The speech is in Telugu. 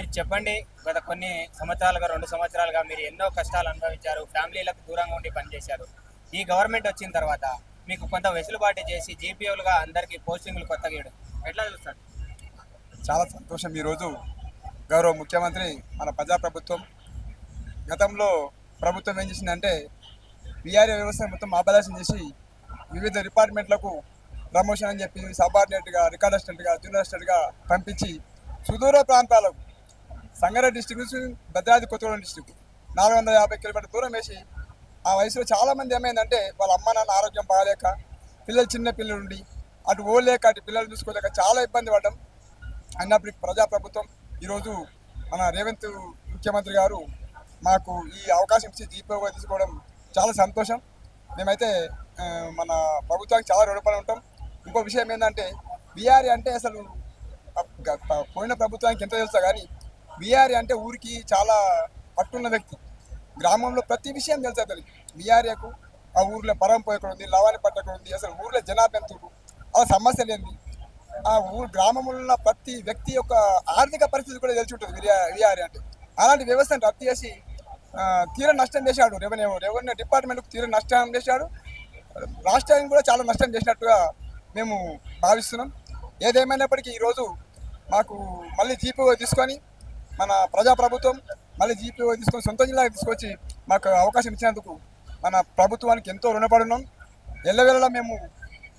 మీరు చెప్పండి. గత కొన్ని సంవత్సరాలుగా 2 సంవత్సరాలుగా మీరు ఎన్నో కష్టాలు అనుభవించారు. ఫ్యామిలీలకు దూరంగా ఉండి పనిచేశారు. ఈ గవర్నమెంట్ వచ్చిన తర్వాత మీకు కొంత వెసులుబాటు చేసి జీపీఓలుగా అందరికీ పోస్టింగ్‌లు కొత్తగా ఇయ్యడం ఎట్లా చూస్తారు? చాలా సంతోషం. ఈరోజు గౌరవ ముఖ్యమంత్రి మన ప్రజాప్రభుత్వం గతంలో ప్రభుత్వం ఏం చేసిందంటే బీఆర్ఏ వ్యవస్థ మొత్తం ఆపరేషన్ చేసి వివిధ డిపార్ట్మెంట్లకు ప్రమోషన్ అని చెప్పి సబార్డినేట్గా, రికార్డ్ అసిస్టెంట్గా, జూనియర్ అసిస్టెంట్గా పంపించి సుదూర ప్రాంతాలకు సంగారెడ్డి డిస్టిక్ నుంచి భద్రాద్రి కొత్తగూడెం డిస్టిక్ 450 కిలోమీటర్ దూరం వేసి ఆ వయసులో చాలామంది ఏమైందంటే వాళ్ళ అమ్మ నాన్న ఆరోగ్యం బాగాలేక పిల్లలు చిన్న పిల్లలు ఉండి అటు ఓలేక అటు పిల్లలు చూసుకోలేక చాలా ఇబ్బంది పడ్డం. అయినప్పటికీ ప్రజాప్రభుత్వం ఈరోజు మన రేవంత్ ముఖ్యమంత్రి గారు మాకు ఈ అవకాశం ఇచ్చి జీపీఓగా తీసుకోవడం చాలా సంతోషం. మేమైతే మన ప్రభుత్వానికి చాలా రుణపడి ఉంటాం. ఇంకో విషయం ఏంటంటే బీఆర్ఏ అంటే అసలు పోయిన ప్రభుత్వానికి ఎంత తెలుసా కానీ బీఆర్ఏ అంటే ఊరికి చాలా పట్టున్న వ్యక్తి. గ్రామంలో ప్రతి విషయం తెలుసా అతనికి. బీఆర్ఏకు ఆ ఊర్లో పరంపో ఎక్కడ ఉంది, లవాని పట్టు ఎక్కడ ఉంది, అసలు ఊర్లో జనాభా ఎంత అలా సమస్యలు ఏంది, ఆ ఊరు గ్రామంలో ఉన్న ప్రతి వ్యక్తి యొక్క ఆర్థిక పరిస్థితి కూడా తెలిసి ఉంటుంది బీఆర్ఏ అంటే. అలాంటి వ్యవస్థను రద్దు చేసి తీర నష్టం చేశాడు. రెవెన్యూ డిపార్ట్మెంట్కు తీర నష్టం చేశాడు. రాష్ట్రానికి కూడా చాలా నష్టం చేసినట్టుగా మేము భావిస్తున్నాం. ఏదేమైనప్పటికీ ఈరోజు మాకు మళ్ళీ జీపీఓ తీసుకొని మన ప్రజాప్రభుత్వం మళ్ళీ జీపీఓ తీసుకొని సొంత జిల్లాకి తీసుకొచ్చి మాకు అవకాశం ఇచ్చినందుకు మన ప్రభుత్వానికి ఎంతో రుణపడి ఉన్నాం. ఎల్లవేళలా మేము